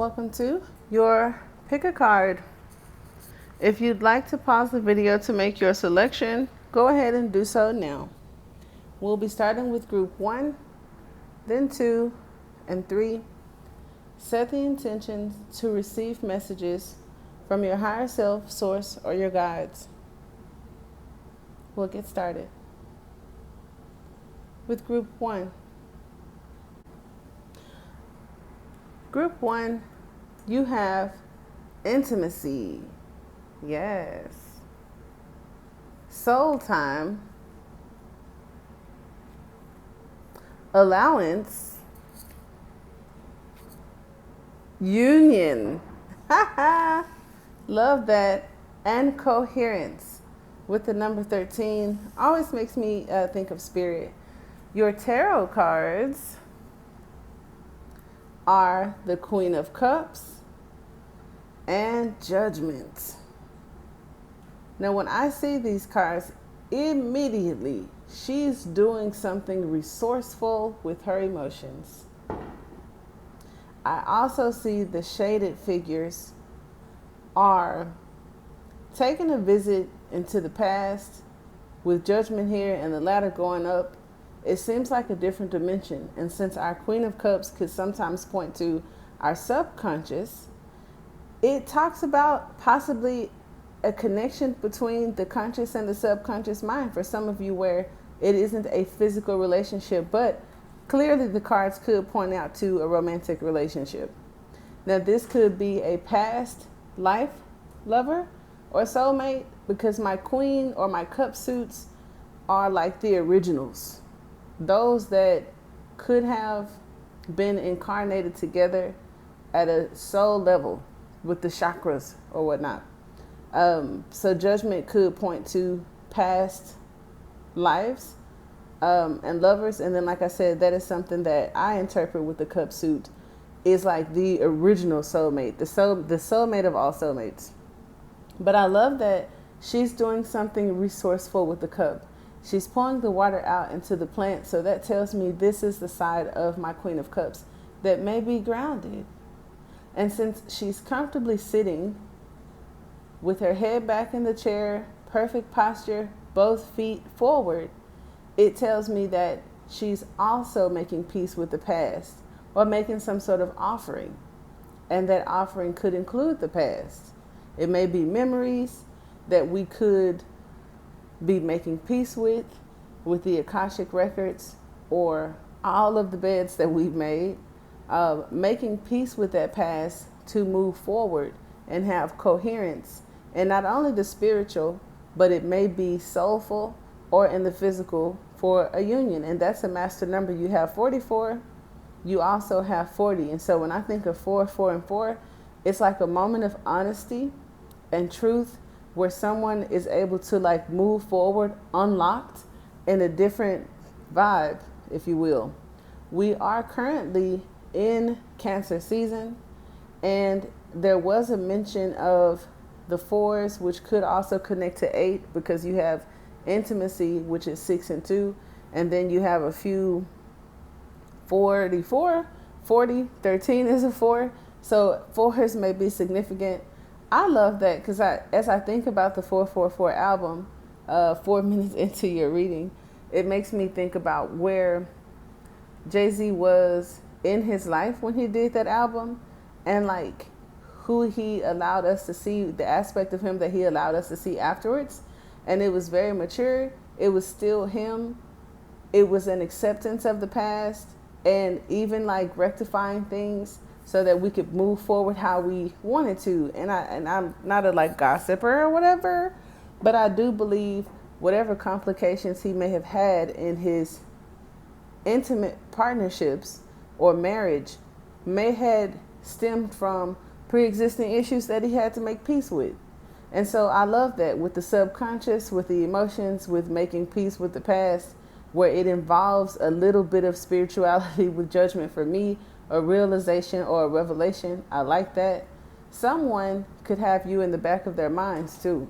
welcome to your pick a card. If you'd like to pause the video to make your selection, go ahead and do so now. We'll be starting with group 1, then 2, and 3. Set the intention to receive messages from your higher self, source, or your guides. We'll get started with group 1. Group 1, you have intimacy. Yes. Soul time. Allowance. Union. Love that. And coherence with the number 13. Always makes me think of spirit. Your tarot cards are the Queen of Cups and Judgment. Now, when I see these cards, immediately she's doing something resourceful with her emotions. I also see the shaded figures are taking a visit into the past with Judgment here and the ladder going up. It seems like a different dimension. And since our Queen of Cups could sometimes point to our subconscious, it talks about possibly a connection between the conscious and the subconscious mind for some of you, where it isn't a physical relationship, but clearly the cards could point out to a romantic relationship. Now, this could be a past life lover or soulmate, because my Queen or my Cup suits are like the originals. Those that could have been incarnated together at a soul level with the chakras or whatnot. So Judgment could point to past lives and lovers. And then, like I said, that is something that I interpret with the Cup suit is like the original soulmate, the soulmate of all soulmates. But I love that she's doing something resourceful with the cup. She's pouring the water out into the plant. So that tells me this is the side of my Queen of Cups that may be grounded. And since she's comfortably sitting with her head back in the chair, perfect posture, both feet forward, it tells me that she's also making peace with the past or making some sort of offering. And that offering could include the past. It may be memories that we could be making peace with the Akashic records, or all of the beds that we've made, making peace with that past to move forward and have coherence. And not only the spiritual, but it may be soulful or in the physical for a union. And that's a master number. You have 44, you also have 40. And so when I think of 4, 4, and 4, it's like a moment of honesty and truth, where someone is able to like move forward unlocked in a different vibe, if you will. We are currently in Cancer season, and there was a mention of the 4s, which could also connect to 8, because you have intimacy, which is 6 and 2, and then you have a few 44, 40, 13 is a 4. So 4s may be significant. I love that, because as I think about the 444 album, 4 minutes into your reading, it makes me think about where Jay-Z was in his life when he did that album, and like who he allowed us to see, the aspect of him that he allowed us to see afterwards. And it was very mature. It was still him. It was an acceptance of the past, and even like rectifying things so that we could move forward how we wanted to. And I'm not a like gossiper or whatever, but I do believe whatever complications he may have had in his intimate partnerships or marriage may had stemmed from pre-existing issues that he had to make peace with. And so I love that with the subconscious, with the emotions, with making peace with the past, where it involves a little bit of spirituality with Judgment for me, a realization or a revelation. I like that. Someone could have you in the back of their minds too,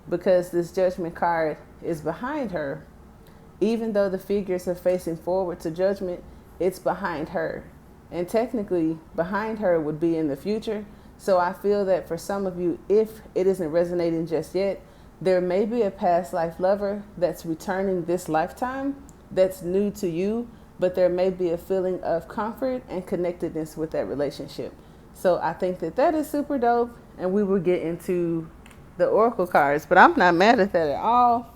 because this Judgment card is behind her. Even though the figures are facing forward to Judgment, it's behind her. And technically, behind her would be in the future. So I feel that for some of you, if it isn't resonating just yet, there may be a past life lover that's returning this lifetime that's new to you, but there may be a feeling of comfort and connectedness with that relationship. So I think that that is super dope, and we will get into the oracle cards, but I'm not mad at that at all.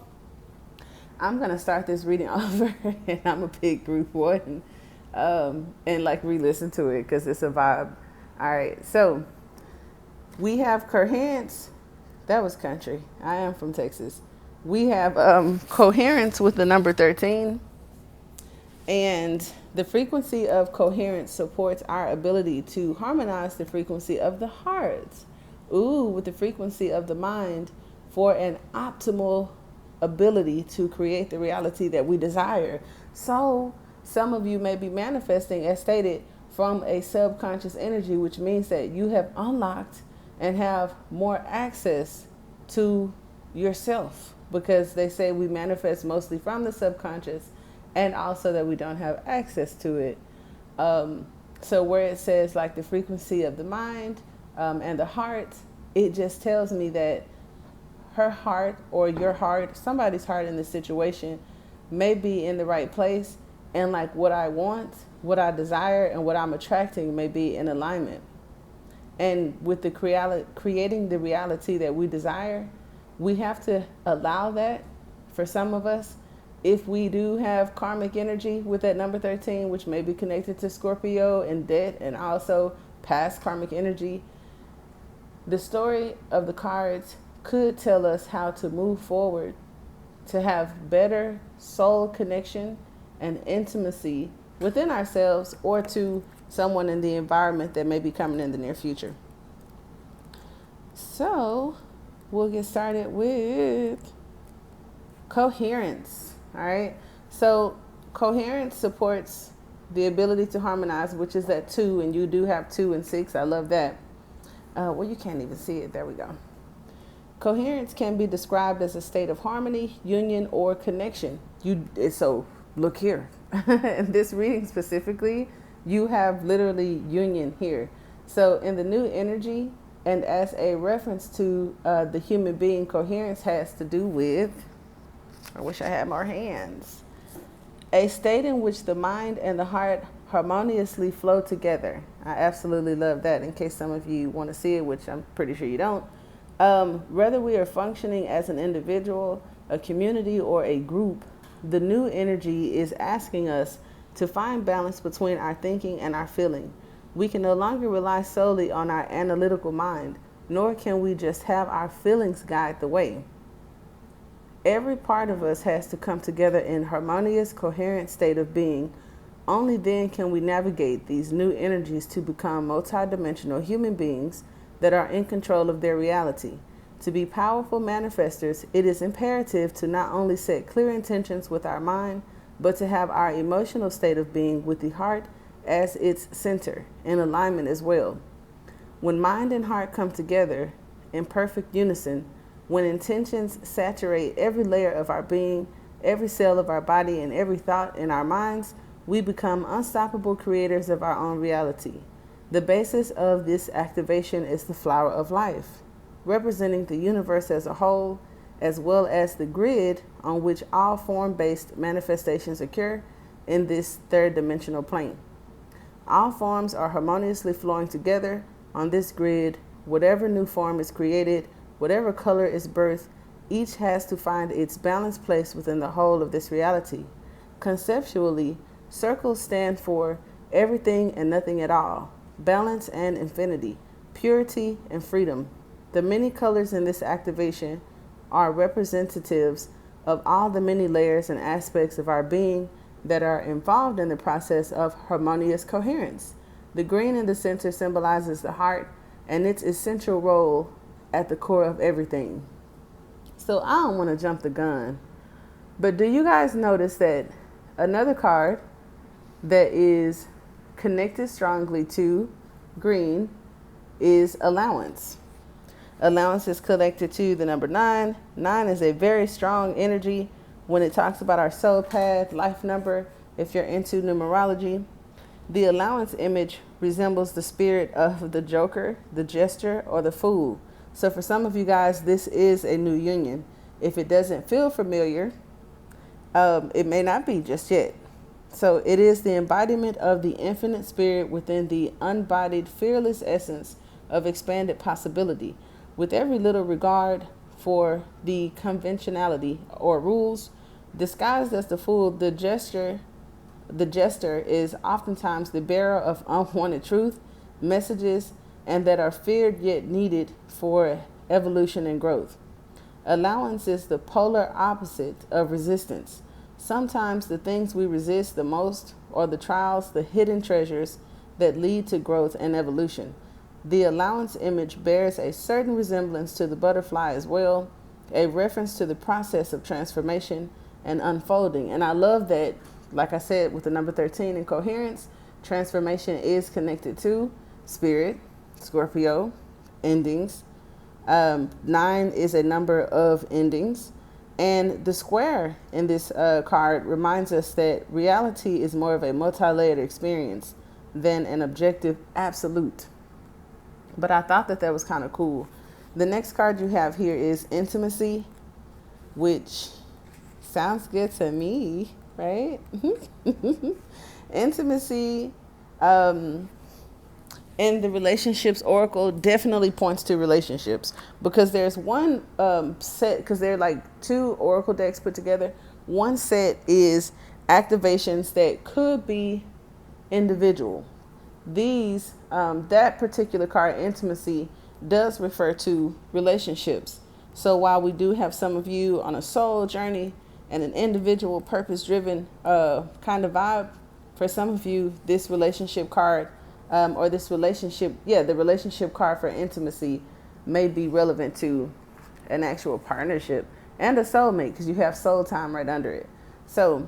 I'm going to start this reading over, and I'm going to pick group one and like re-listen to it because it's a vibe. All right, so we have coherence. That was country. I am from Texas. We have coherence with the number 13. And the frequency of coherence supports our ability to harmonize the frequency of the heart. Ooh, with the frequency of the mind for an optimal ability to create the reality that we desire. So some of you may be manifesting, as stated, from a subconscious energy, which means that you have unlocked and have more access to yourself, because they say we manifest mostly from the subconscious, and also that we don't have access to it. So where it says like the frequency of the mind and the heart, it just tells me that her heart or your heart, somebody's heart in this situation, may be in the right place, and like what I want, what I desire, and what I'm attracting may be in alignment. And with the creating the reality that we desire, we have to allow that. For some of us, if we do have karmic energy with that number 13, which may be connected to Scorpio and debt, and also past karmic energy, the story of the cards could tell us how to move forward to have better soul connection and intimacy within ourselves or to someone in the environment that may be coming in the near future. So we'll get started with coherence. All right. So coherence supports the ability to harmonize, which is that 2, and you do have 2 and 6. I love that. Well, you can't even see it. There we go. Coherence can be described as a state of harmony, union, or connection. So look here. In this reading specifically, you have literally union here. So in the new energy, and as a reference to the human being, coherence has to do with, I wish I had more hands, a state in which the mind and the heart harmoniously flow together. I absolutely love that, in case some of you want to see it, which I'm pretty sure you don't. Whether we are functioning as an individual, a community, or a group, the new energy is asking us to find balance between our thinking and our feeling. We can no longer rely solely on our analytical mind, nor can we just have our feelings guide the way. Every part of us has to come together in harmonious, coherent state of being. Only then can we navigate these new energies to become multidimensional human beings that are in control of their reality. To be powerful manifestors, it is imperative to not only set clear intentions with our mind, but to have our emotional state of being with the heart as its center, in alignment as well. When mind and heart come together in perfect unison, when intentions saturate every layer of our being, every cell of our body, and every thought in our minds, we become unstoppable creators of our own reality. The basis of this activation is the flower of life, representing the universe as a whole, as well as the grid on which all form-based manifestations occur in this third dimensional plane. All forms are harmoniously flowing together on this grid. Whatever new form is created, whatever color is birthed, each has to find its balanced place within the whole of this reality. Conceptually, circles stand for everything and nothing at all, balance and infinity, purity and freedom. The many colors in this activation are representatives of all the many layers and aspects of our being that are involved in the process of harmonious coherence. The green in the center symbolizes the heart and its essential role at the core of everything. So I don't want to jump the gun, but do you guys notice that another card that is connected strongly to green is allowance? Allowance is connected to the number 9. 9 is a very strong energy when it talks about our soul path, life number, if you're into numerology. The allowance image resembles the spirit of the joker, the jester, or the fool. So for some of you guys, this is a new union. If it doesn't feel familiar, it may not be just yet. So it is the embodiment of the infinite spirit within the unbodied, fearless essence of expanded possibility, with every little regard for the conventionality or rules. Disguised as the fool, the jester is oftentimes the bearer of unwanted truth, messages, and that are feared yet needed for evolution and growth. Allowance is the polar opposite of resistance. Sometimes the things we resist the most are the trials, the hidden treasures that lead to growth and evolution. The allowance image bears a certain resemblance to the butterfly as well, a reference to the process of transformation and unfolding. And I love that, like I said, with the number 13 in coherence, transformation is connected to spirit, Scorpio, endings. 9 is a number of endings. And the square in this card reminds us that reality is more of a multi-layered experience than an objective absolute. But I thought that was kind of cool. The next card you have here is intimacy, which sounds good to me, right? Intimacy in the relationships oracle definitely points to relationships, because there's one set, because they're like two oracle decks put together. One set is activations that could be individual. These that particular card, intimacy, does refer to relationships. So while we do have some of you on a soul journey and an individual purpose driven kind of vibe, for some of you this relationship card or this relationship, the relationship card for intimacy may be relevant to an actual partnership and a soulmate, because you have soul time right under it. So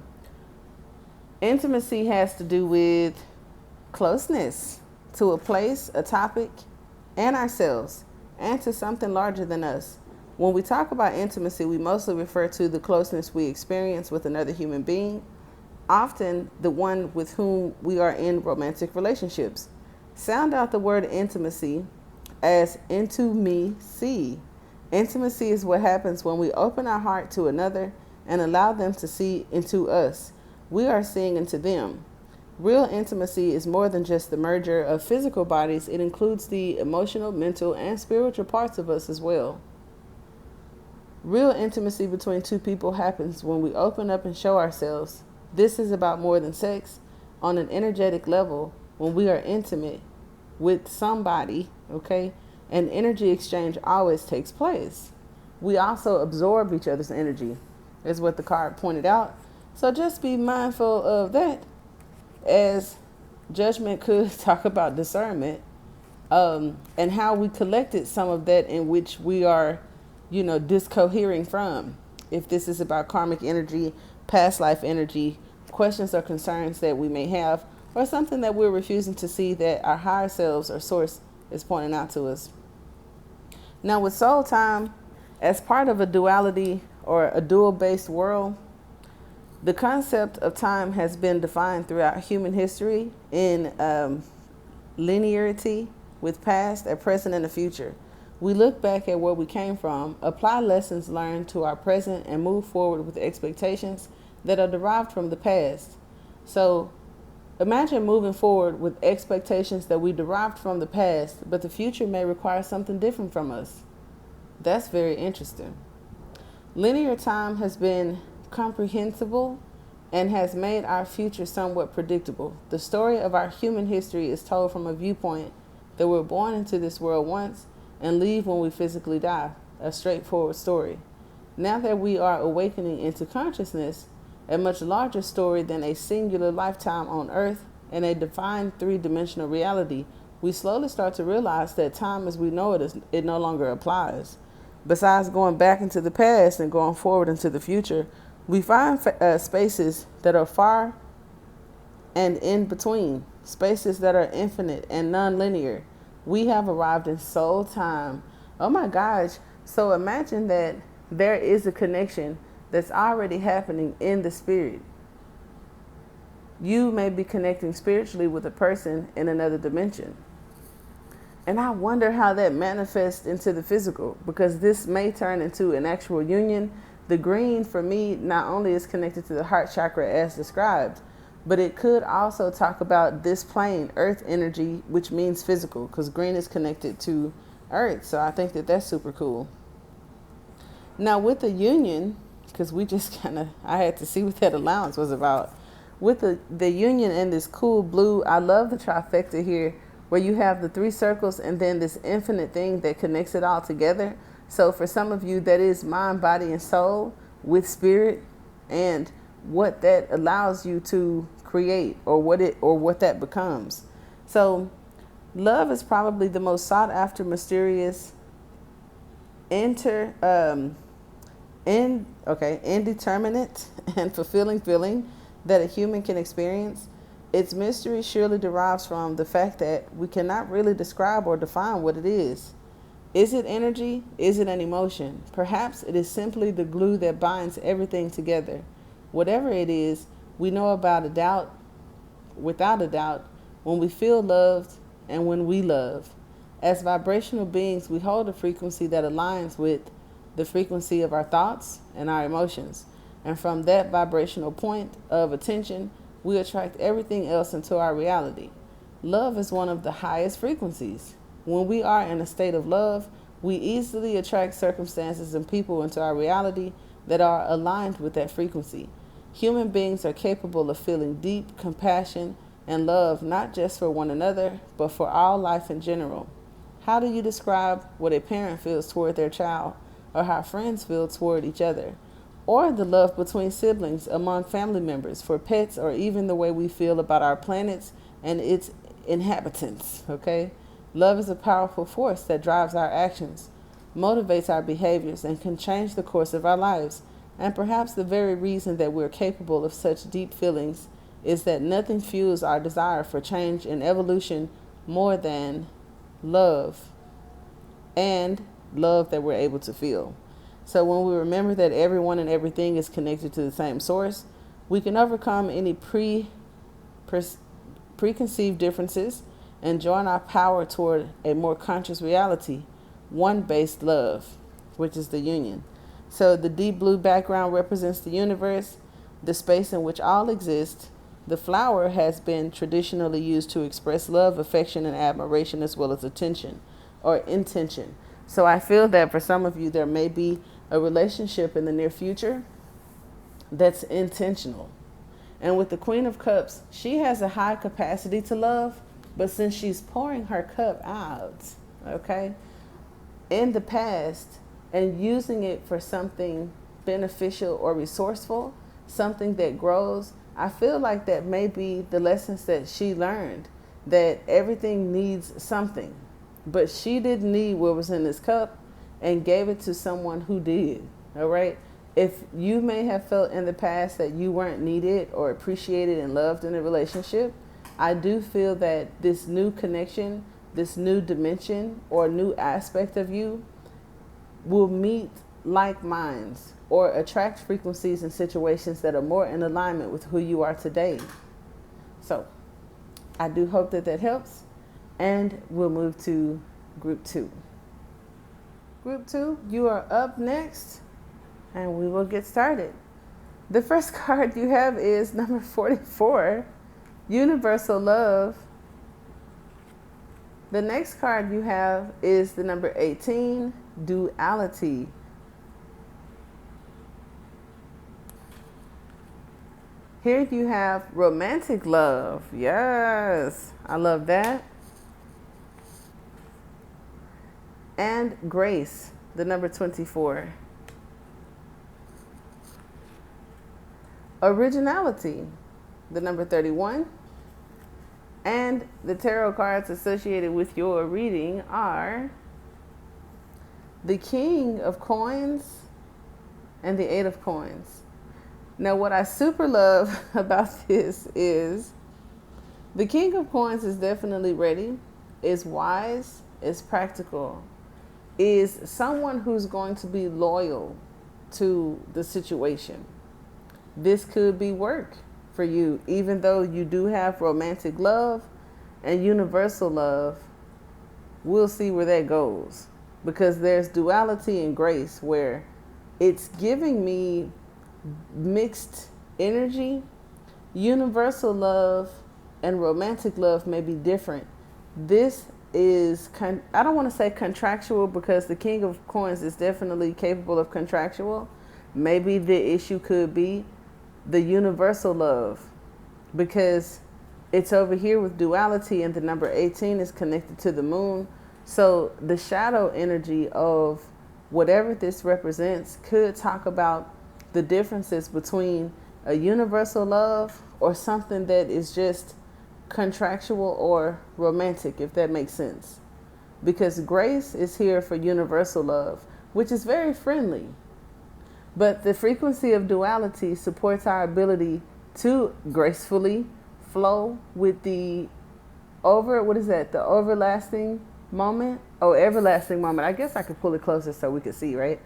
intimacy has to do with closeness to a place, a topic, and ourselves, and to something larger than us. When we talk about intimacy, we mostly refer to the closeness we experience with another human being, often the one with whom we are in romantic relationships. Sound out the word intimacy as into me see. Intimacy is what happens when we open our heart to another and allow them to see into us. We are seeing into them. Real intimacy is more than just the merger of physical bodies. It includes the emotional, mental, and spiritual parts of us as well. Real intimacy between two people happens when we open up and show ourselves. This is about more than sex. On an energetic level, when we are intimate with somebody, okay, an energy exchange always takes place. We also absorb each other's energy, is what the card pointed out. So just be mindful of that, as judgment could talk about discernment, and how we collected some of that in which we are, discohering from. If this is about karmic energy, past life energy, questions or concerns that we may have, or something that we're refusing to see that our higher selves or source is pointing out to us. Now with soul time, as part of a duality or a dual-based world, the concept of time has been defined throughout human history in linearity with past, a present, and a future. We look back at where we came from, apply lessons learned to our present, and move forward with expectations that are derived from the past. So imagine moving forward with expectations that we derived from the past, but the future may require something different from us. That's very interesting. Linear time has been comprehensible and has made our future somewhat predictable. The story of our human history is told from a viewpoint that we're born into this world once and leave when we physically die, a straightforward story. Now that we are awakening into consciousness, a much larger story than a singular lifetime on Earth and a defined three-dimensional reality, we slowly start to realize that time as we know it no longer applies. Besides going back into the past and going forward into the future, we find spaces that are far and in between, spaces that are infinite and non-linear. We have arrived in soul time. Oh my gosh. So imagine that there is a connection that's already happening in the spirit. You may be connecting spiritually with a person in another dimension. And I wonder how that manifests into the physical, because this may turn into an actual union. The green for me not only is connected to the heart chakra as described, but it could also talk about this plane, earth energy, which means physical, because green is connected to earth. So I think that that's super cool. Now with the union, because we just I had to see what that allowance was about. With the union and this cool blue, I love the trifecta here, where you have the 3 circles and then this infinite thing that connects it all together. So for some of you, that is mind, body, and soul with spirit, and what that allows you to create, or what that becomes. So love is probably the most sought after, mysterious, indeterminate and fulfilling feeling that a human can experience. Its mystery surely derives from the fact that we cannot really describe or define what it is. Is it energy? Is it an emotion? Perhaps it is simply the glue that binds everything together. Whatever it is, we know without a doubt, when we feel loved and when we love. As vibrational beings, we hold a frequency that aligns with the frequency of our thoughts and our emotions. And from that vibrational point of attention, we attract everything else into our reality. Love is one of the highest frequencies. When we are in a state of love, we easily attract circumstances and people into our reality that are aligned with that frequency. Human beings are capable of feeling deep compassion and love, not just for one another, but for all life in general. How do you describe what a parent feels toward their child, or how friends feel toward each other, or the love between siblings, among family members, for pets, or even the way we feel about our planets and its inhabitants? Okay? Love is a powerful force that drives our actions, motivates our behaviors, and can change the course of our lives. And perhaps the very reason that we're capable of such deep feelings is that nothing fuels our desire for change and evolution more than love, and love that we're able to feel. So when we remember that everyone and everything is connected to the same source, we can overcome any preconceived differences and join our power toward a more conscious reality, one-based love, which is the union. So the deep blue background represents the universe, the space in which all exist. The flower has been traditionally used to express love, affection, and admiration, as well as attention or intention. So I feel that for some of you, there may be a relationship in the near future that's intentional. And with the Queen of Cups, she has a high capacity to love, but since she's pouring her cup out, okay, in the past, and using it for something beneficial or resourceful, something that grows, I feel like that may be the lessons that she learned, that everything needs something. But she didn't need what was in this cup and gave it to someone who did. All right. If you may have felt in the past that you weren't needed or appreciated and loved in a relationship, I do feel that this new connection, this new dimension or new aspect of you will meet like minds or attract frequencies and situations that are more in alignment with who you are today. So I do hope that that helps. And we'll move to group 2. Group 2, you are up next, and we will get started. The first card you have is number 44, Universal Love. The next card you have is the number 18, Duality. Here you have Romantic Love. Yes, I love that. And Grace, the number 24. Originality, the number 31. And the tarot cards associated with your reading are the King of Coins and the 8 of Coins. Now, what I super love about this is the King of Coins is definitely ready, is wise, is practical, is someone who's going to be loyal to the situation. This could be work. for you, even though you do have romantic love and universal love. We'll see where that goes, because there's duality and grace where it's giving me mixed energy. Universal love and romantic love may be different. This is, I don't want to say contractual, because the King of Coins is definitely capable of contractual. Maybe the issue could be the universal love, because it's over here with duality, and the number 18 is connected to the moon. So the shadow energy of whatever this represents could talk about the differences between a universal love or something that is just contractual or romantic, if that makes sense. Because grace is here for universal love, which is very friendly. But the frequency of duality supports our ability to gracefully flow with the the overlasting moment? Oh, everlasting moment. I guess I could pull it closer so we could see, right?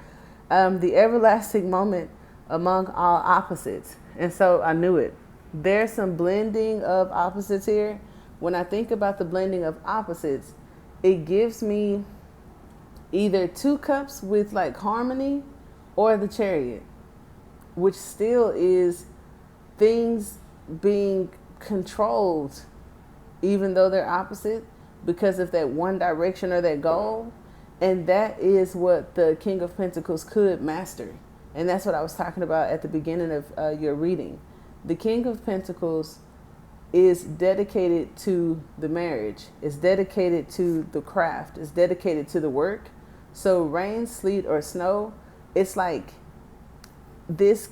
The everlasting moment among all opposites. And so I knew it. There's some blending of opposites here. When I think about the blending of opposites, it gives me either 2 cups with like harmony, or the Chariot, which still is things being controlled, even though they're opposite, because of that one direction or that goal. And that is what the King of Pentacles could master. And that's what I was talking about at the beginning of your reading. The King of Pentacles is dedicated to the marriage, is dedicated to the craft, is dedicated to the work. So rain, sleet, or snow, it's like this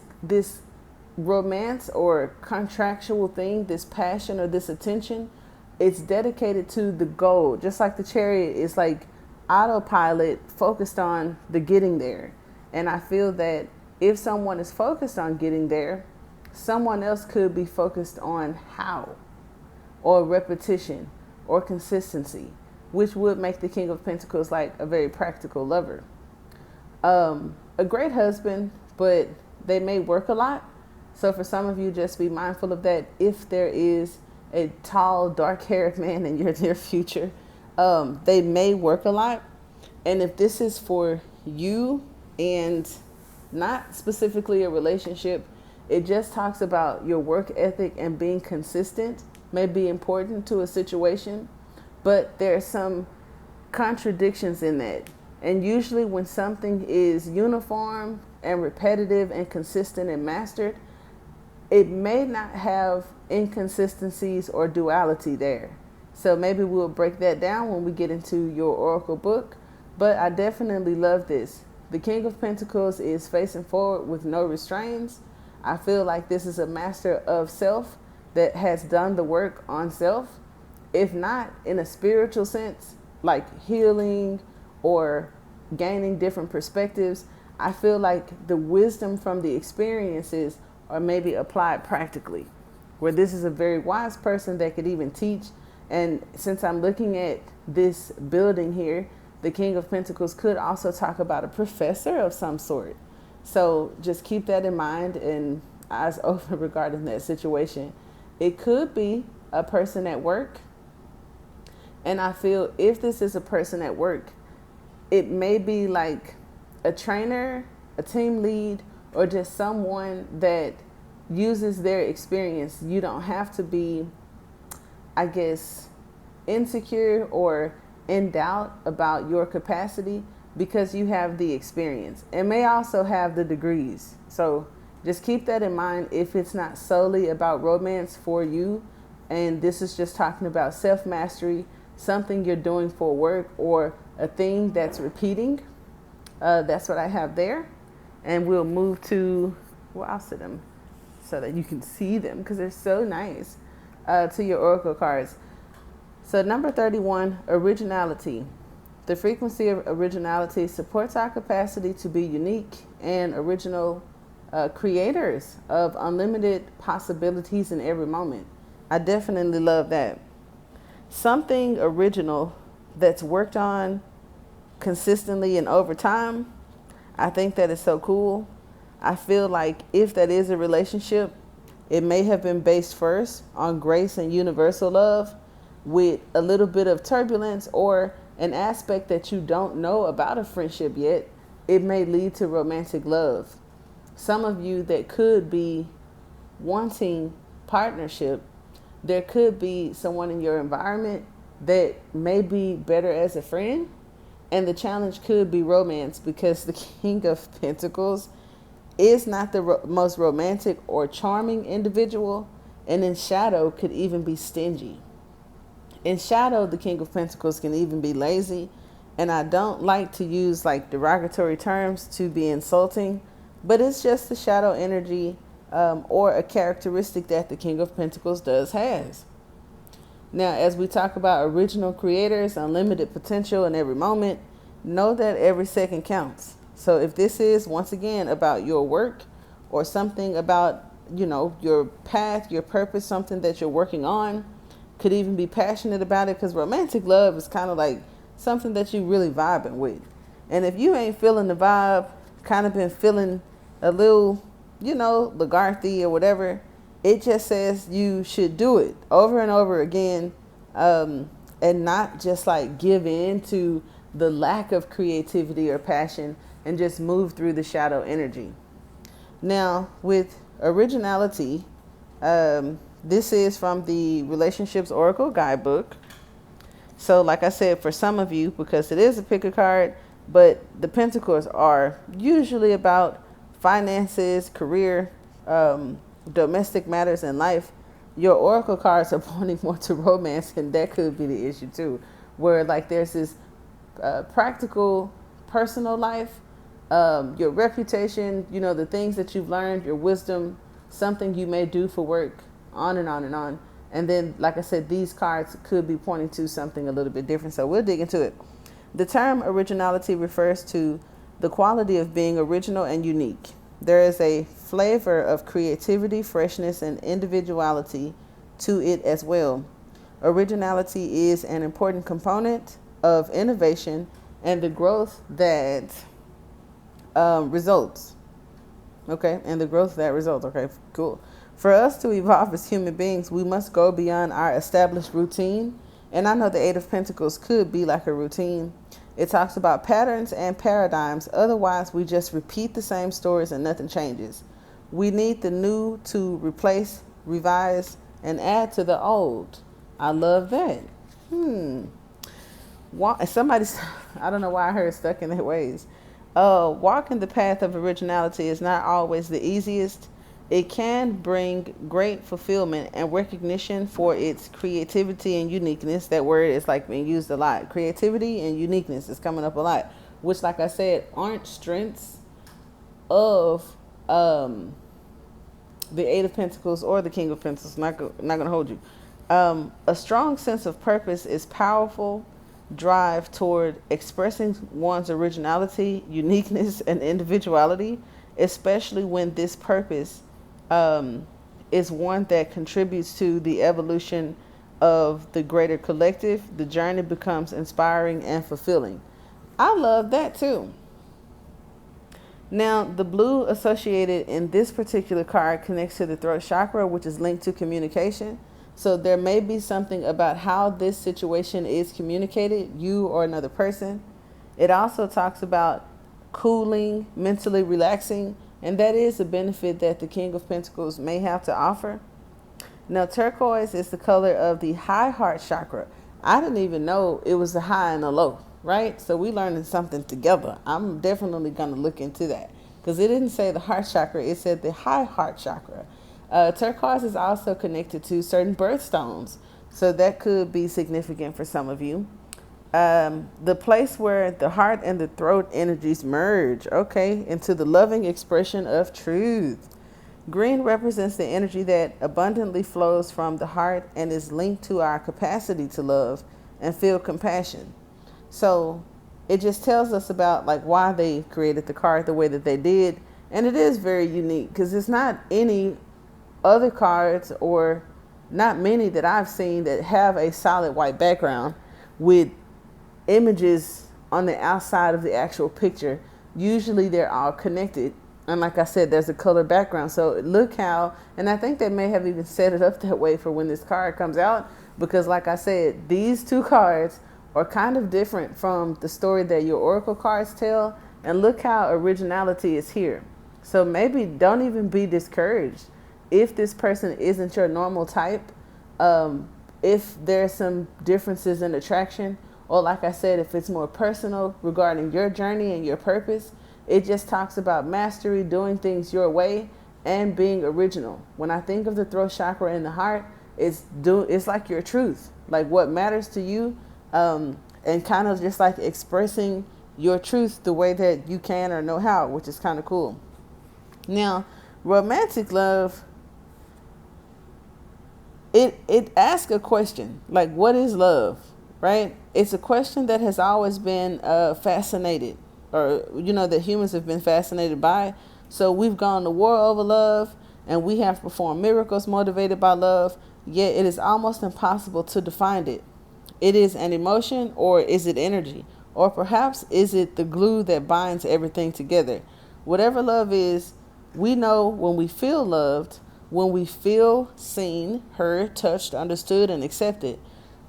romance or contractual thing, this passion or this attention, it's dedicated to the goal. Just like the Chariot is like autopilot, focused on the getting there. And I feel that if someone is focused on getting there, someone else could be focused on how, or repetition, or consistency, which would make the King of Pentacles like a very practical lover. A great husband, but they may work a lot. So for some of you, just be mindful of that. If there is a tall, dark-haired man in your near future, they may work a lot. And if this is for you and not specifically a relationship, it just talks about your work ethic and being consistent may be important to a situation. But there are some contradictions in that. And usually when something is uniform and repetitive and consistent and mastered, it may not have inconsistencies or duality there. So maybe we'll break that down when we get into your oracle book. But I definitely love this. The King of Pentacles is facing forward with no restraints. I feel like this is a master of self that has done the work on self. If not in a spiritual sense, like healing or gaining different perspectives, I feel like the wisdom from the experiences are maybe applied practically, where this is a very wise person that could even teach. And since I'm looking at this building here, the King of Pentacles could also talk about a professor of some sort. So just keep that in mind and eyes open regarding that situation. It could be a person at work. And I feel if this is a person at work, it may be like a trainer, a team lead, or just someone that uses their experience. You don't have to be, I guess, insecure or in doubt about your capacity, because you have the experience. It may also have the degrees. So just keep that in mind if it's not solely about romance for you. And this is just talking about self-mastery, something you're doing for work, or a thing that's repeating. That's what I have there. And we'll move to, well, I'll sit them so that you can see them because they're so nice, to your oracle cards. So number 31, originality. The frequency of originality supports our capacity to be unique and original creators of unlimited possibilities in every moment. I definitely love that. Something original that's worked on consistently and over time. I think that is so cool. I feel like if that is a relationship, It may have been based first on grace and universal love with a little bit of turbulence or an aspect that you don't know about a friendship yet. It may lead to romantic love. Some of you that could be wanting partnership, there could be someone in your environment that may be better as a friend, and the challenge could be romance, because the King of Pentacles is not the most romantic or charming individual, and in shadow could even be stingy. In shadow, the King of Pentacles can even be lazy, and I don't like to use like derogatory terms to be insulting, but it's just the shadow energy, or a characteristic that the King of Pentacles has. Now, as we talk about original creators, unlimited potential in every moment, know that every second counts. So if this is, once again, about your work or something about, your path, your purpose, something that you're working on, could even be passionate about it, because romantic love is kind of like something that you really vibing with. And if you ain't feeling the vibe, kind of been feeling a little, Lagarthy or whatever, it just says you should do it over and over again, and not just like give in to the lack of creativity or passion and just move through the shadow energy. Now, with originality, this is from the Relationships Oracle Guidebook. So like I said, for some of you, because it is a pick a card, but the Pentacles are usually about finances, career, domestic matters in life. Your Oracle cards are pointing more to romance, and that could be the issue too, where like there's this practical personal life, your reputation, the things that you've learned, your wisdom, something you may do for work, on and on and on. And then, like I said, these cards could be pointing to something a little bit different. So we'll dig into it. The term originality refers to the quality of being original and unique. There is a flavor of creativity, freshness, and individuality to it as well. Originality is an important component of innovation and the growth that results. Okay, and the growth that results. Okay, cool. For us to evolve as human beings, we must go beyond our established routine. And I know the Eight of Pentacles could be like a routine. It talks about patterns and paradigms. Otherwise, we just repeat the same stories and nothing changes. We need the new to replace, revise, and add to the old. I love that. Somebody's, I don't know why I heard stuck in their ways. Walking the path of originality is not always the easiest. It can bring great fulfillment and recognition for its creativity and uniqueness. That word is like being used a lot. Creativity and uniqueness is coming up a lot, which, like I said, aren't strengths of the Eight of Pentacles or the King of Pentacles. Not going to hold you. A strong sense of purpose is powerful drive toward expressing one's originality, uniqueness, and individuality, especially when this purpose is one that contributes to the evolution of the greater collective. The journey becomes inspiring and fulfilling. I love that too. Now, the blue associated in this particular card connects to the throat chakra, which is linked to communication. So there may be something about how this situation is communicated, you or another person. It also talks about cooling, mentally relaxing, and that is a benefit that the King of Pentacles may have to offer. Now, turquoise is the color of the high heart chakra. I didn't even know it was the high and the low, right? So we learning something together. I'm definitely going to look into that, because it didn't say the heart chakra, it said the high heart chakra. Turquoise is also connected to certain birthstones, so that could be significant for some of you. The place where the heart and the throat energies merge, into the loving expression of truth. Green represents the energy that abundantly flows from the heart and is linked to our capacity to love and feel compassion. So it just tells us about like why they created the card the way that they did. And it is very unique, because it's not any other cards, or not many that I've seen, that have a solid white background with images on the outside of the actual picture. Usually they're all connected And like I said, there's a color background. So look how, and I think they may have even set it up that way for when this card comes out, because like I said, these two cards are kind of different from the story that your oracle cards tell. And look how originality is here. So maybe don't even be discouraged if this person isn't your normal type. If there's some differences in attraction, or like I said, if it's more personal regarding your journey and your purpose. It just talks about mastery, doing things your way, and being original. When I think of the throat chakra in the heart, it's like your truth, like what matters to you, and kind of just like expressing your truth the way that you can or know how, which is kind of cool. Now, romantic love, it asks a question, like what is love, right? It's a question that has always been fascinated, or that humans have been fascinated by. So we've gone to war over love, and we have performed miracles motivated by love, yet it is almost impossible to define it. It is an emotion, or is it energy? Or perhaps is it the glue that binds everything together? Whatever love is, we know when we feel loved, when we feel seen, heard, touched, understood, and accepted,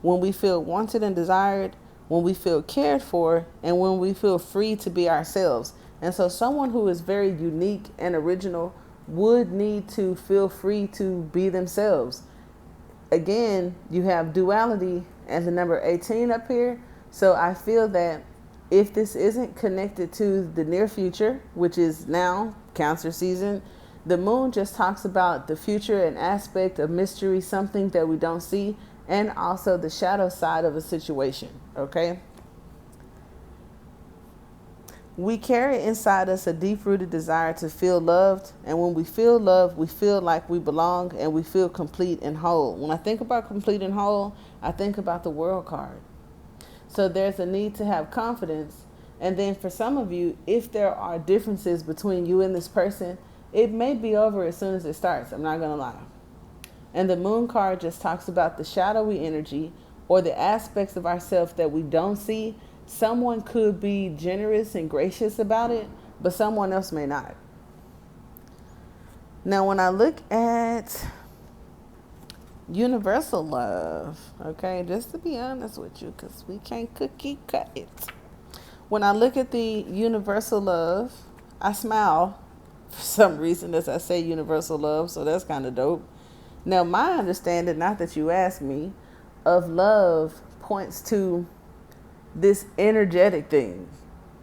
when we feel wanted and desired, when we feel cared for, and when we feel free to be ourselves. And so someone who is very unique and original would need to feel free to be themselves. Again, you have duality and the number 18 up here. So I feel that if this isn't connected to the near future, which is now Cancer season, the moon just talks about the future, an aspect of mystery, something that we don't see, and also the shadow side of a situation, okay? We carry inside us a deep-rooted desire to feel loved, and when we feel loved, we feel like we belong, and we feel complete and whole. When I think about complete and whole, I think about the World card. So there's a need to have confidence, and then for some of you, if there are differences between you and this person, it may be over as soon as it starts, I'm not gonna lie. And the moon card just talks about the shadowy energy, or the aspects of ourselves that we don't see. Someone could be generous and gracious about it, but someone else may not. Now, when I look at universal love, okay, just to be honest with you, because we can't cookie cut it. When I look at the universal love, I smile for some reason as I say universal love, so that's kind of dope. Now, my understanding, not that you asked me, of love points to this energetic thing.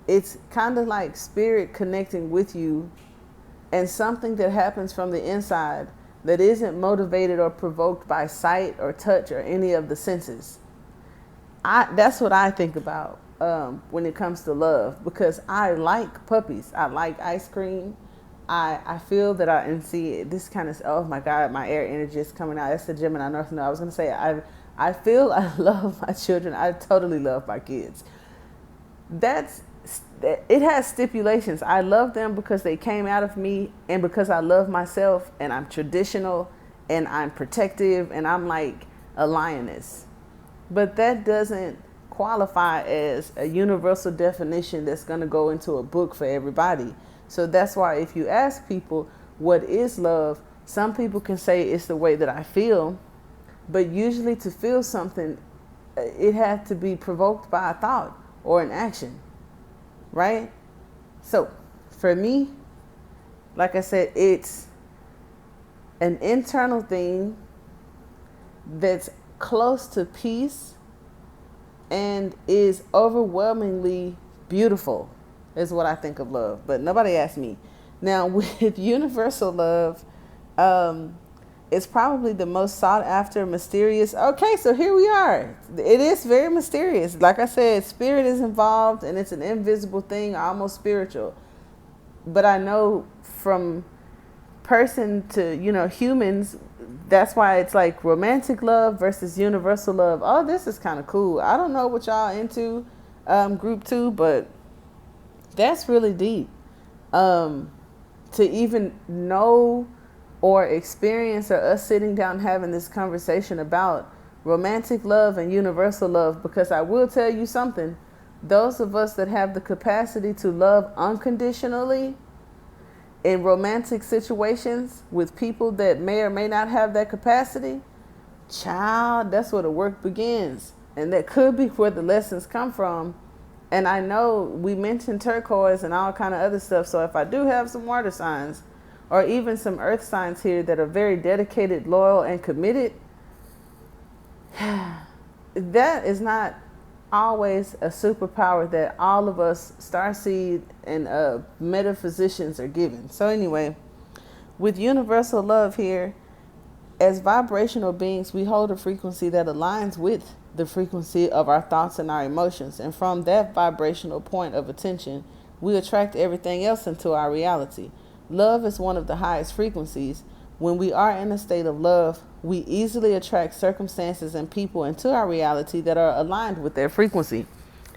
It's kind of like spirit connecting with you, and something that happens from the inside that isn't motivated or provoked by sight or touch or any of the senses. That's what I think about when it comes to love, because I like puppies. I like ice cream. I feel that and see this kind of, oh my God, my air energy is coming out. That's the Gemini North Node. I was going to say, I feel I love my children. I totally love my kids. It has stipulations. I love them because they came out of me, and because I love myself, and I'm traditional, and I'm protective, and I'm like a lioness. But that doesn't qualify as a universal definition that's going to go into a book for everybody. So that's why if you ask people, what is love? Some people can say it's the way that I feel, but usually to feel something, it had to be provoked by a thought or an action, right? So for me, like I said, it's an internal thing that's close to peace and is overwhelmingly beautiful, is what I think of love. But nobody asked me. Now, with universal love, it's probably the most sought after, mysterious. Okay, so here we are. It is very mysterious. Like I said, spirit is involved, and it's an invisible thing, almost spiritual. But I know from person to, humans, that's why it's like romantic love versus universal love. Oh, this is kind of cool. I don't know what y'all into, group 2, but that's really deep. To even know or experience, or us sitting down having this conversation about romantic love and universal love, because I will tell you something, those of us that have the capacity to love unconditionally, in romantic situations with people that may or may not have that capacity, child, that's where the work begins. And that could be where the lessons come from. And I know we mentioned turquoise and all kind of other stuff. So if I do have some water signs or even some earth signs here that are very dedicated, loyal, and committed, that is not always a superpower that all of us starseed and metaphysicians are given. So anyway, with universal love here, as vibrational beings, we hold a frequency that aligns with the frequency of our thoughts and our emotions. And from that vibrational point of attention, we attract everything else into our reality. Love is one of the highest frequencies. When we are in a state of love, we easily attract circumstances and people into our reality that are aligned with their frequency.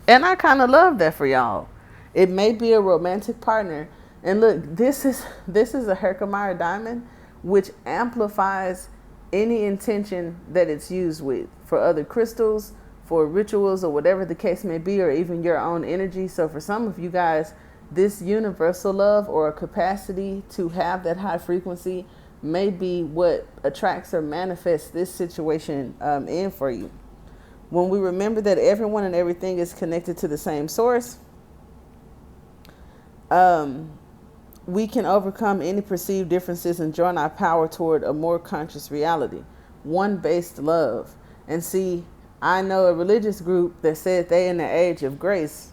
And I kind of love that for y'all. It may be a romantic partner. And look, this is a Herkimer diamond, which amplifies any intention that it's used with for other crystals, for rituals, or whatever the case may be, or even your own energy. So for some of you guys, this universal love or a capacity to have that high frequency may be what attracts or manifests this situation in for you. When we remember that everyone and everything is connected to the same source, we can overcome any perceived differences and join our power toward a more conscious reality, one-based love. And see, I know a religious group that said they in the age of grace,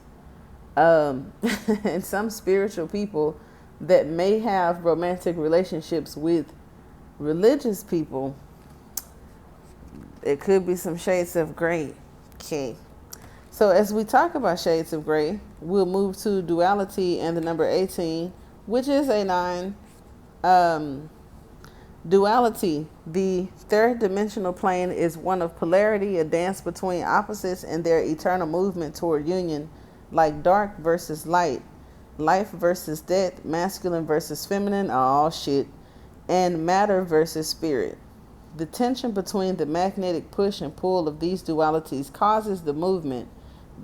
and some spiritual people that may have romantic relationships with religious people. It could be some shades of gray. Okay. So as we talk about shades of gray, we'll move to duality and the number 18, which is a 9. Duality, the third dimensional plane, is one of polarity, a dance between opposites and their eternal movement toward union, like dark versus light, life versus death, masculine versus feminine, oh shit, and matter versus spirit. The tension between the magnetic push and pull of these dualities causes the movement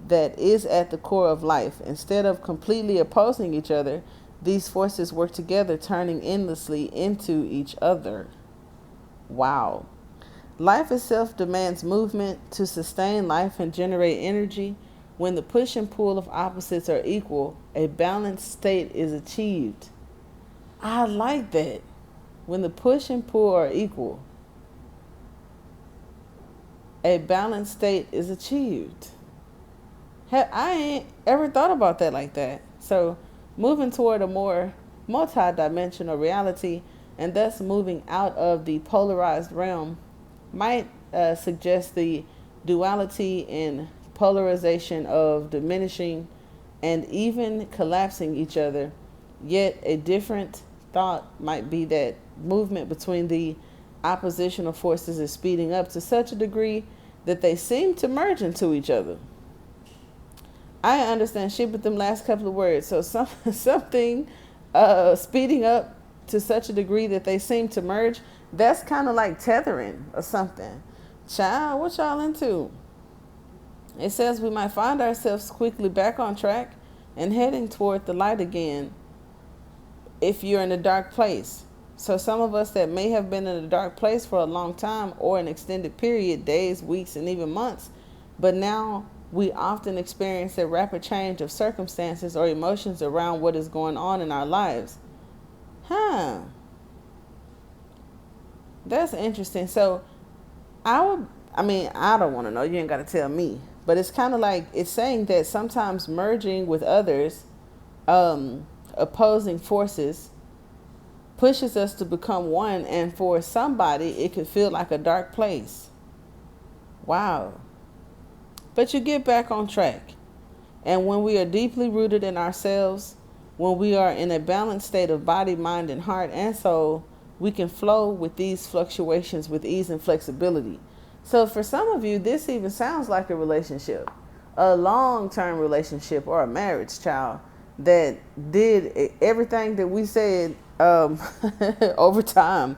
that is at the core of life. Instead of completely opposing each other, these forces work together, turning endlessly into each other. Wow. Life itself demands movement to sustain life and generate energy. When the push and pull of opposites are equal, a balanced state is achieved. I like that. When the push and pull are equal, a balanced state is achieved. I ain't ever thought about that like that. So moving toward a more multi-dimensional reality, and thus moving out of the polarized realm, might suggest the duality and polarization of diminishing and even collapsing each other. Yet a different thought might be that movement between the oppositional forces is speeding up to such a degree that they seem to merge into each other. I understand shit with them last couple of words. So something speeding up to such a degree that they seem to merge, that's kind of like tethering or something. Child, what y'all into? It says we might find ourselves quickly back on track and heading toward the light again if you're in a dark place. So some of us that may have been in a dark place for a long time or an extended period, days, weeks, and even months, but now we often experience a rapid change of circumstances or emotions around what is going on in our lives. That's interesting. So I don't want to know. You ain't got to tell me. But it's kind of like it's saying that sometimes merging with others, opposing forces, pushes us to become one. And for somebody, it could feel like a dark place. Wow. But you get back on track. And when we are deeply rooted in ourselves, when we are in a balanced state of body, mind, and heart and soul, we can flow with these fluctuations with ease and flexibility. So for some of you, this even sounds like a relationship, a long-term relationship or a marriage, child, that did everything that we said over time.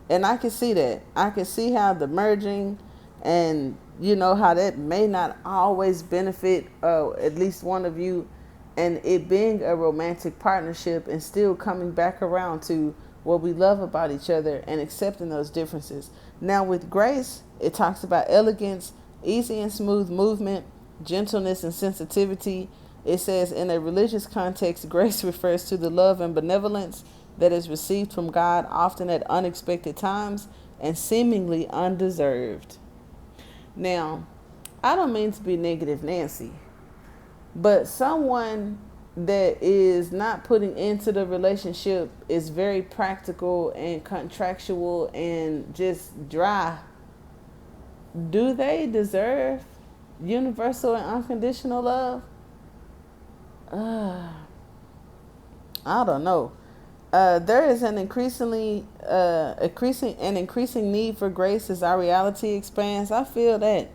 And I can see that. I can see how the merging and, you know, how that may not always benefit at least one of you and it being a romantic partnership and still coming back around to what we love about each other and accepting those differences. Now with grace, it talks about elegance, easy and smooth movement, gentleness and sensitivity. It says in a religious context, grace refers to the love and benevolence that is received from God, often at unexpected times and seemingly undeserved. Now, I don't mean to be negative Nancy, but someone that is not putting into the relationship is very practical and contractual and just dry. Do they deserve universal and unconditional love? I don't know. There is an increasing need for grace as our reality expands. I feel that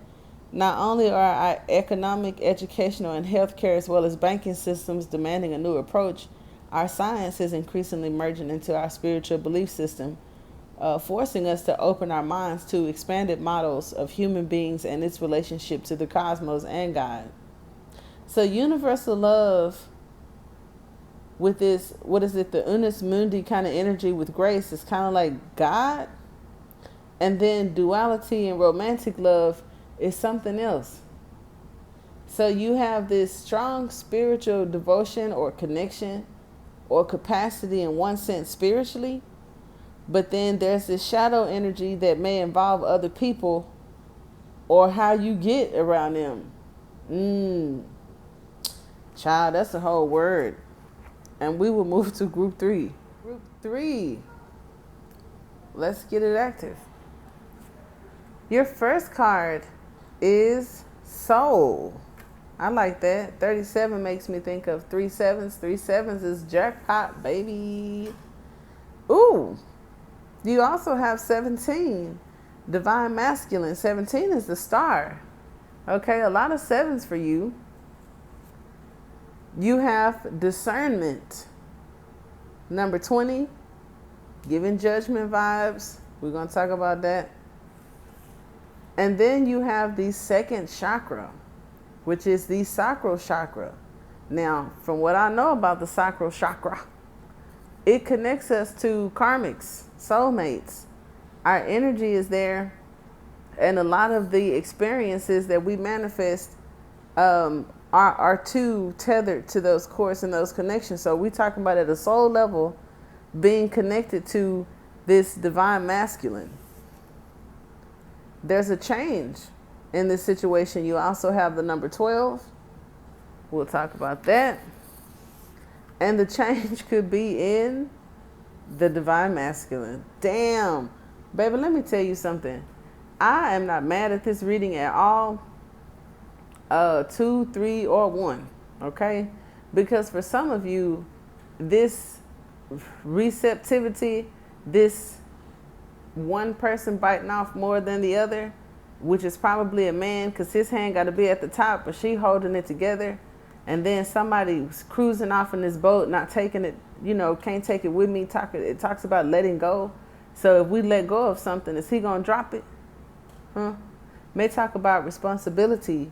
not only are our economic, educational, and healthcare, as well as banking systems, demanding a new approach, our science is increasingly merging into our spiritual belief system, forcing us to open our minds to expanded models of human beings and its relationship to the cosmos and God. So universal love with this, what is it, the unus mundi kind of energy with grace is kind of like God. And then duality and romantic love is something else. So you have this strong spiritual devotion or connection or capacity in one sense spiritually, but then there's this shadow energy that may involve other people or how you get around them. Child, that's a whole word. And we will move to group 3. Group 3. Let's get it active. Your first card is Soul. I like that. 37 makes me think of 3 sevens. 3 sevens is jackpot, baby. Ooh. You also have 17. Divine Masculine. 17 is the star. Okay, a lot of sevens for you. You have Discernment. Number 20. Giving judgment vibes. We're going to talk about that. And then you have the second chakra, which is the sacral chakra. Now, from what I know about the sacral chakra, it connects us to karmics, soulmates. Our energy is there, and a lot of the experiences that we manifest are too tethered to those cores and those connections. So we talking about at a soul level being connected to this divine masculine. There's a change in this situation. You also have the number 12. We'll talk about that. And the change could be in the divine masculine. Damn. Baby, let me tell you something. I am not mad at this reading at all. 2, 3, or 1. Okay? Because for some of you, this receptivity, this one person biting off more than the other, which is probably a man because his hand got to be at the top, but she holding it together. And then somebody's cruising off in this boat, not taking it, can't take it with me. It talks about letting go. So if we let go of something, is he going to drop it? May talk about responsibility,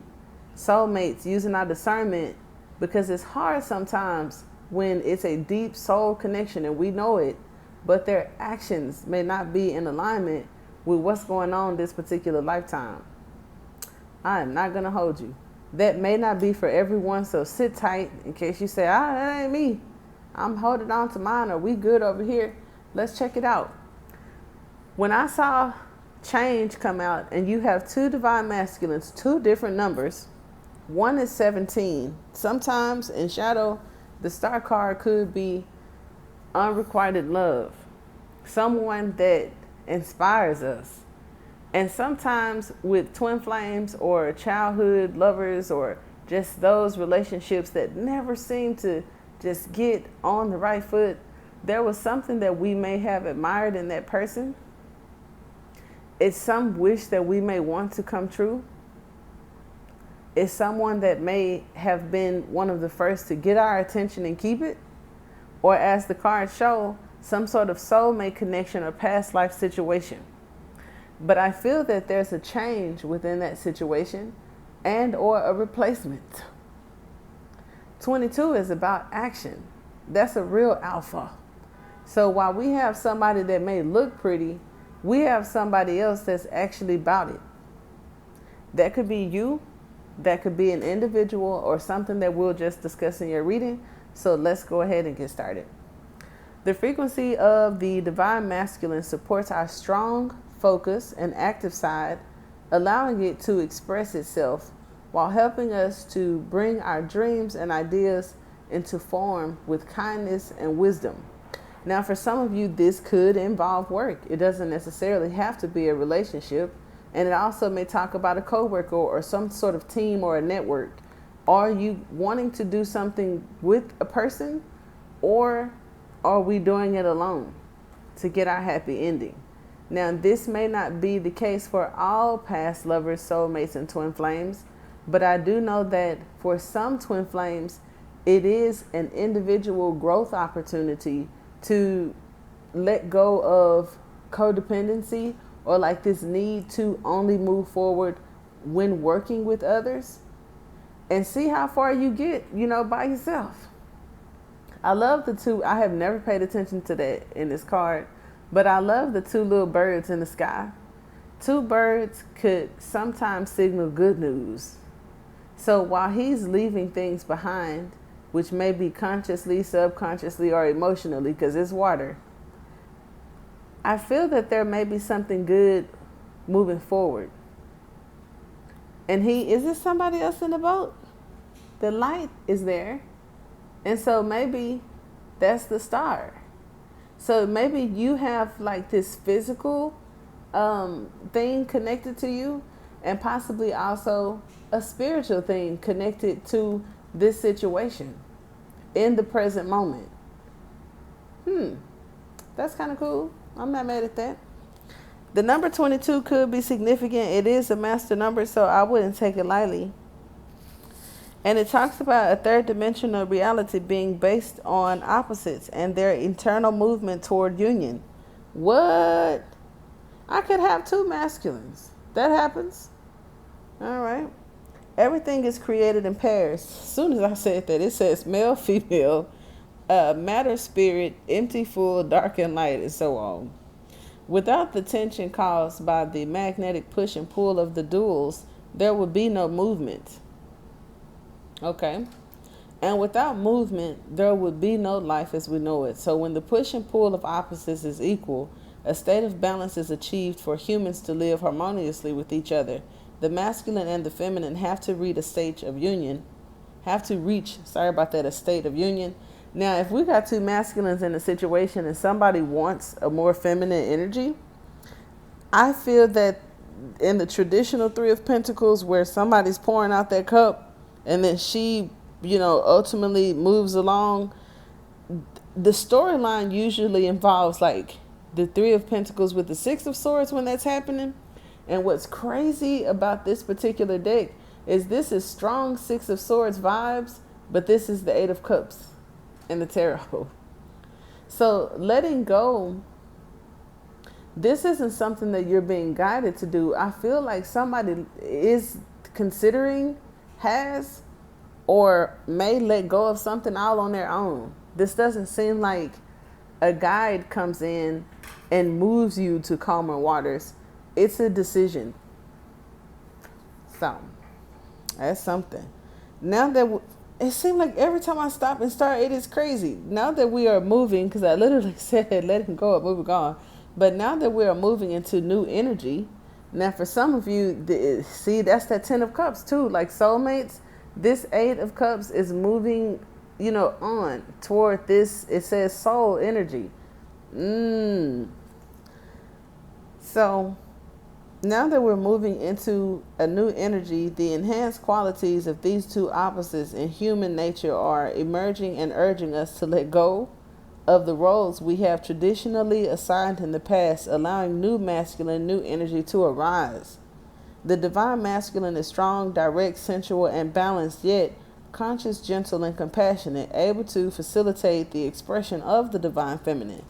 soulmates, using our discernment, because it's hard sometimes when it's a deep soul connection and we know it, but their actions may not be in alignment with what's going on this particular lifetime. I am not going to hold you. That may not be for everyone, so sit tight in case you say, that ain't me. I'm holding on to mine. Are we good over here? Let's check it out. When I saw change come out and you have 2 divine masculines, 2 different numbers, one is 17. Sometimes in shadow, the star card could be unrequited love, someone that inspires us. And sometimes with twin flames or childhood lovers or just those relationships that never seem to just get on the right foot, there was something that we may have admired in that person. It's some wish that we may want to come true. It's someone that may have been one of the first to get our attention and keep it. Or as the cards show, some sort of soulmate connection or past life situation. But I feel that there's a change within that situation and or a replacement. 22 is about action. That's a real alpha. So while we have somebody that may look pretty, we have somebody else that's actually about it. That could be you, that could be an individual, or something that we'll just discuss in your reading. So let's go ahead and get started. The frequency of the divine masculine supports our strong, focused, and active side, allowing it to express itself while helping us to bring our dreams and ideas into form with kindness and wisdom. Now, for some of you, this could involve work. It doesn't necessarily have to be a relationship. And it also may talk about a coworker or some sort of team or a network. Are you wanting to do something with a person, or are we doing it alone to get our happy ending? Now, this may not be the case for all past lovers, soulmates, and twin flames, but I do know that for some twin flames, it is an individual growth opportunity to let go of codependency, or like this need to only move forward when working with others, and see how far you get, by yourself. I love the two. I have never paid attention to that in this card, but I love the two little birds in the sky. Two birds could sometimes signal good news. So while he's leaving things behind, which may be consciously, subconsciously, or emotionally, because it's water, I feel that there may be something good moving forward. And is there somebody else in the boat? The light is there. And so maybe that's the star. So maybe you have like this physical thing connected to you, and possibly also a spiritual thing connected to this situation in the present moment. That's kind of cool. I'm not mad at that. The number 22 could be significant. It is a master number, so I wouldn't take it lightly. And it talks about a third dimensional reality being based on opposites and their internal movement toward union. What? I could have two masculines. That happens. All right. Everything is created in pairs. As soon as I said that, it says male, female, matter, spirit, empty, full, dark, and light, and so on. Without the tension caused by the magnetic push and pull of the duals, there would be no movement. Okay. And without movement, there would be no life as we know it. So when the push and pull of opposites is equal, a state of balance is achieved for humans to live harmoniously with each other. The masculine and the feminine have to reach a state of union. A state of union. Now, if we got two masculines in a situation and somebody wants a more feminine energy, I feel that in the traditional Three of Pentacles, where somebody's pouring out that cup and then she, ultimately moves along, the storyline usually involves like the Three of Pentacles with the Six of Swords when that's happening. And what's crazy about this particular deck is this is strong Six of Swords vibes, but this is the Eight of Cups in the tarot. So letting go, this isn't something that you're being guided to do. I feel like somebody is considering, has, or may let go of something all on their own. This doesn't seem like a guide comes in and moves you to calmer waters. It's a decision. So that's something. Now that it seems like every time I stop and start, it is crazy. Now that we are moving, because I literally said letting go of moving on, but now that we are moving into new energy, now for some of you, see, that's that 10 of Cups too, like soulmates. This 8 of Cups is moving, on toward this, it says soul energy. So now that we're moving into a new energy, the enhanced qualities of these two opposites in human nature are emerging and urging us to let go of the roles we have traditionally assigned in the past, allowing new masculine, new energy to arise. The divine masculine is strong, direct, sensual, and balanced, yet conscious, gentle, and compassionate, able to facilitate the expression of the divine feminine.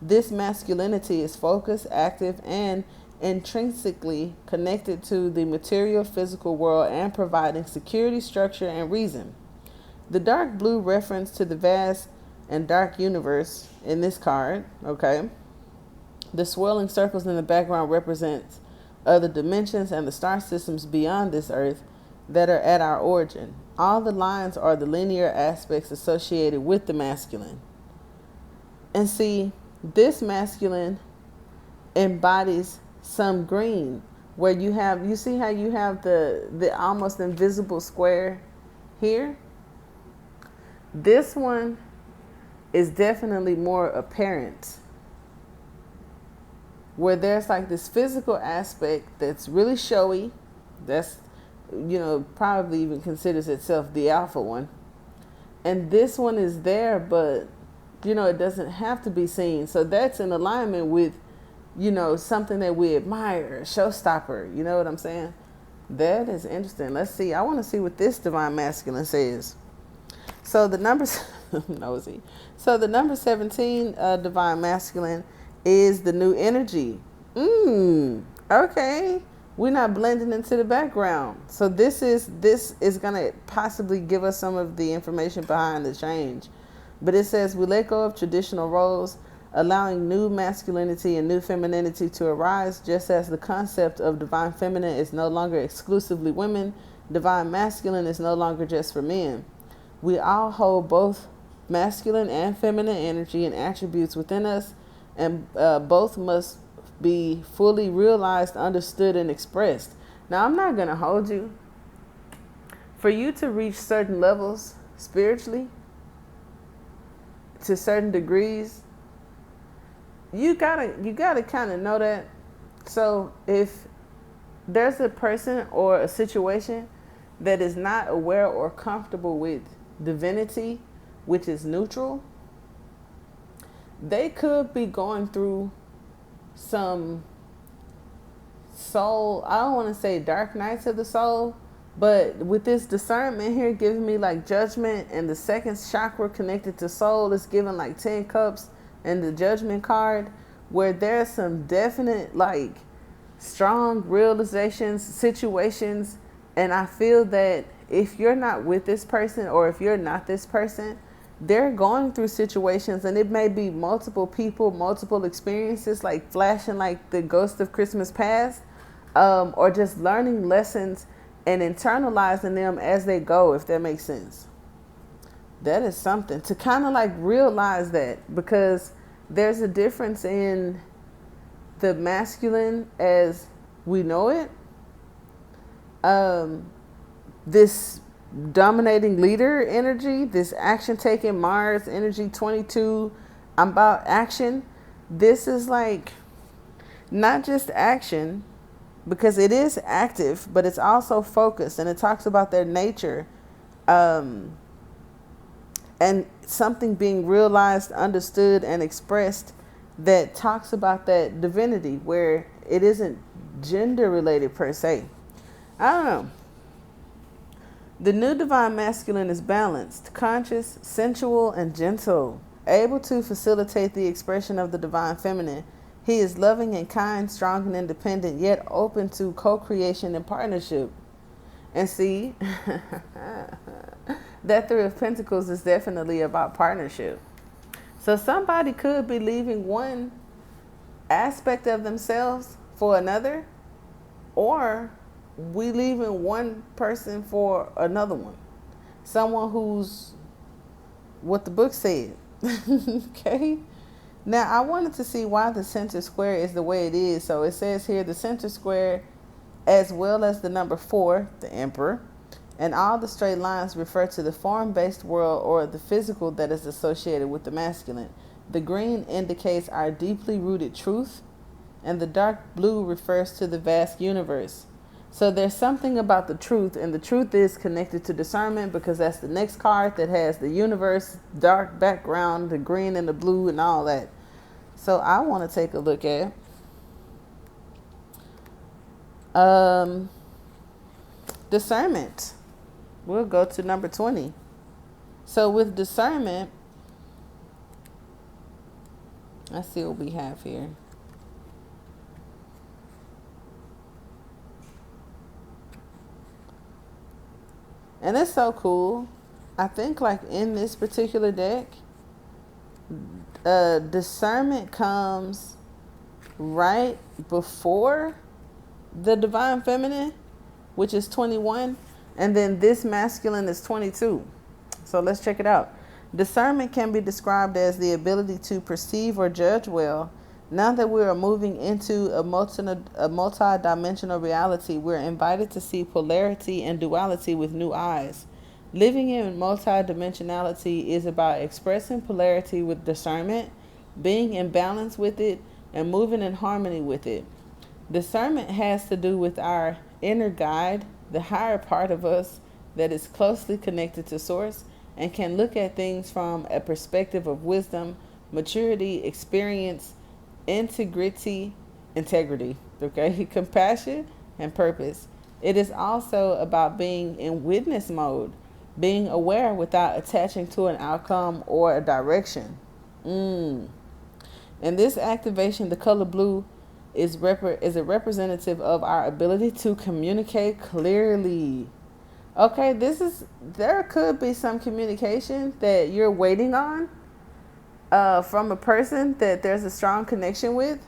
This masculinity is focused, active, and intrinsically connected to the material physical world and providing security, structure, and reason. The dark blue reference to the vast and dark universe in this card, okay? The swirling circles in the background represents other dimensions and the star systems beyond this earth that are at our origin. All the lines are the linear aspects associated with the masculine. And see, this masculine embodies some green, where you see how you have the almost invisible square here? This one is definitely more apparent, where there's like this physical aspect that's really showy, that's, probably even considers itself the alpha one. And this one is there, but, it doesn't have to be seen. So that's in alignment with, something that we admire, a showstopper. You know what I'm saying? That is interesting. Let's see. I want to see what this divine masculine says. So the numbers, nosy. So the number 17 divine masculine is the new energy. Okay. We're not blending into the background. So this is going to possibly give us some of the information behind the change. But it says we let go of traditional roles, allowing new masculinity and new femininity to arise, just as the concept of divine feminine is no longer exclusively women. Divine masculine is no longer just for men. We all hold both masculine and feminine energy and attributes within us, and both must be fully realized, understood, and expressed. Now, I'm not going to hold you. For you to reach certain levels spiritually, to certain degrees, you gotta kind of know that. So if there's a person or a situation that is not aware or comfortable with divinity, which is neutral, they could be going through some soul, I don't want to say dark nights of the soul, but with this discernment here giving me like judgment, and the second chakra connected to soul is giving like 10 cups and the judgment card, where there's some definite like strong realizations, situations. And I feel that if you're not with this person, or if you're not this person, they're going through situations, and it may be multiple people, multiple experiences, like flashing like the ghost of Christmas past, or just learning lessons and internalizing them as they go, if that makes sense. That is something to kind of like realize that, because there's a difference in the masculine as we know it. This dominating leader energy, this action taking Mars energy 22, I'm about action. This is like not just action, because it is active, but it's also focused, and it talks about their nature, and something being realized, understood, and expressed, that talks about that divinity, where it isn't gender related per se. I don't know. The new divine masculine is balanced, conscious, sensual, and gentle, able to facilitate the expression of the divine feminine. He is loving and kind, strong and independent, yet open to co-creation and partnership. And see, that Three of Pentacles is definitely about partnership. So somebody could be leaving one aspect of themselves for another, or we leaving one person for another one. Someone who's what the book said. Okay. Now, I wanted to see why the center square is the way it is. So it says here the center square, as well as the number 4, the Emperor, and all the straight lines refer to the form-based world, or the physical that is associated with the masculine. The green indicates our deeply rooted truth, and the dark blue refers to the vast universe. So there's something about the truth, and the truth is connected to discernment, because that's the next card that has the universe, dark background, the green and the blue and all that. So I want to take a look at discernment. We'll go to number 20. So with discernment, let's see what we have here. And it's so cool I think like in this particular deck, discernment comes right before the divine feminine, which is 21, and then this masculine is 22. So let's check it out. Discernment can be described as the ability to perceive or judge well. Now that we are moving into a multi-dimensional reality, we're invited to see polarity and duality with new eyes. Living in multi-dimensionality is about expressing polarity with discernment, being in balance with it, and moving in harmony with it. Discernment has to do with our inner guide, the higher part of us that is closely connected to Source and can look at things from a perspective of wisdom, maturity, experience, integrity, okay, compassion, and purpose. It is also about being in witness mode, being aware without attaching to an outcome or a direction. In this activation, the color blue is a representative of our ability to communicate clearly. Okay, there could be some communication that you're waiting on from a person that there's a strong connection with,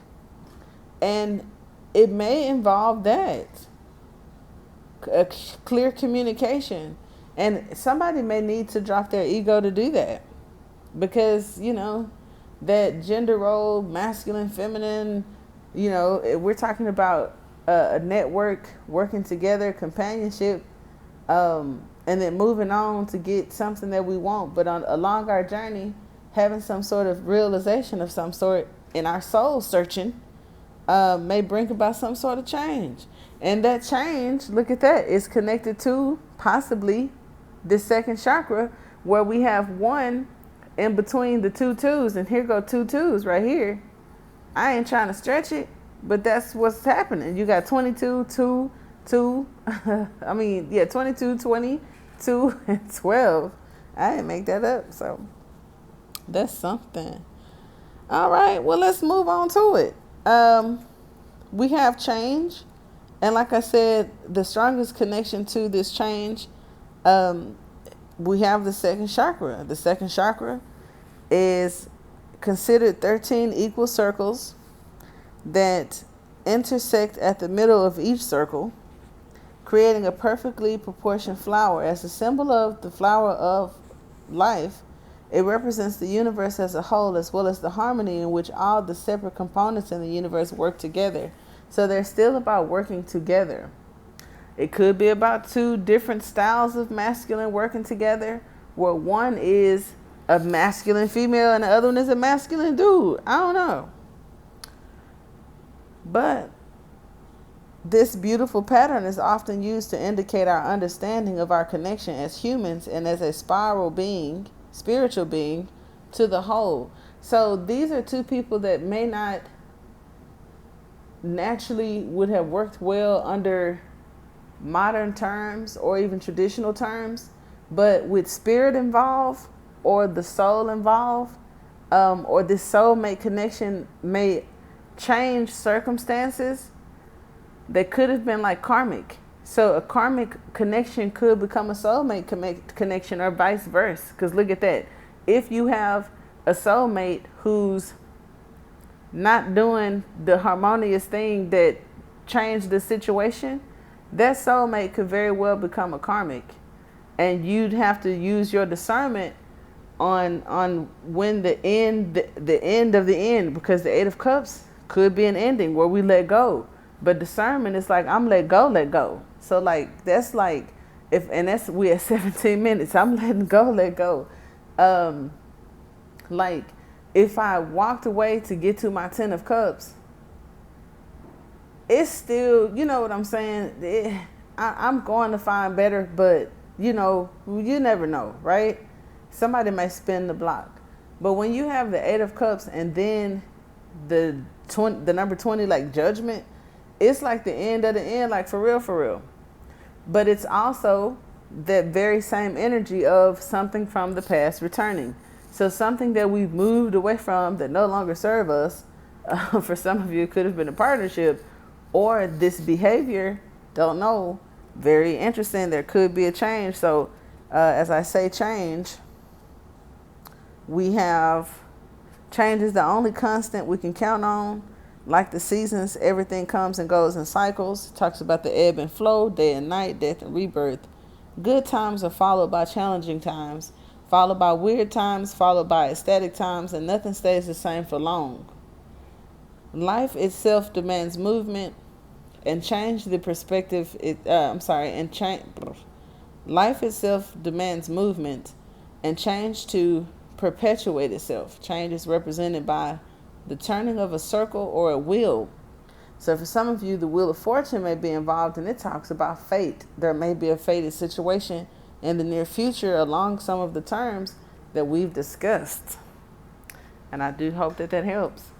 and it may involve that a clear communication, and somebody may need to drop their ego to do that, because that gender role, masculine, feminine, we're talking about a network, working together, companionship, and then moving on to get something that we want. But along our journey, having some sort of realization of some sort in our soul searching may bring about some sort of change. And that change, look at that, is connected to possibly the second chakra, where we have one in between the two twos. And here go two twos right here. I ain't trying to stretch it, but that's what's happening. You got 22, 2, 2. 22, 20, 2, and 12. I didn't make that up, so that's something. All right, well, let's move on to it. We have change, and like I said, the strongest connection to this change, we have the second chakra. The second chakra is considered 13 equal circles that intersect at the middle of each circle, creating a perfectly proportioned flower. As a symbol of the flower of life, it represents the universe as a whole, as well as the harmony in which all the separate components in the universe work together. So they're still about working together. It could be about two different styles of masculine working together, where one is a masculine female and the other one is a masculine dude. I don't know. But this beautiful pattern is often used to indicate our understanding of our connection as humans and as a spiritual being to the whole. So these are two people that may not naturally would have worked well under modern terms or even traditional terms, but with spirit involved or the soul involved, or this soulmate connection may change circumstances that could have been like karmic. So a karmic connection could become a soulmate connection, or vice versa. Because look at that. If you have a soulmate who's not doing the harmonious thing that changed the situation, that soulmate could very well become a karmic. And you'd have to use your discernment on when the end of the end, because the Eight of Cups could be an ending where we let go. But discernment is like, I'm let go. So like, that's like, we at 17 minutes, I'm let go. Like, if I walked away to get to my 10 of Cups, it's still, you know what I'm saying? I'm going to find better, but you never know, right? Somebody may spin the block. But when you have the Eight of Cups and then the number 20, like judgment, it's like the end of the end, like for real. But it's also that very same energy of something from the past returning. So something that we've moved away from that no longer serve us. For some of you, it could have been a partnership, or this behavior, don't know. Very interesting. There could be a change. So As I say change, we have change is the only constant we can count on. Like the seasons, everything comes and goes in cycles. It talks about the ebb and flow, day and night, death and rebirth. Good times are followed by challenging times, followed by weird times, followed by ecstatic times, and nothing stays the same for long. Life itself demands movement and change the perspective. Life itself demands movement and change to perpetuate itself. Change is represented by the turning of a circle or a wheel. So for some of you, the Wheel of Fortune may be involved, and it talks about fate. There may be a fated situation in the near future along some of the terms that we've discussed. And I do hope that that helps.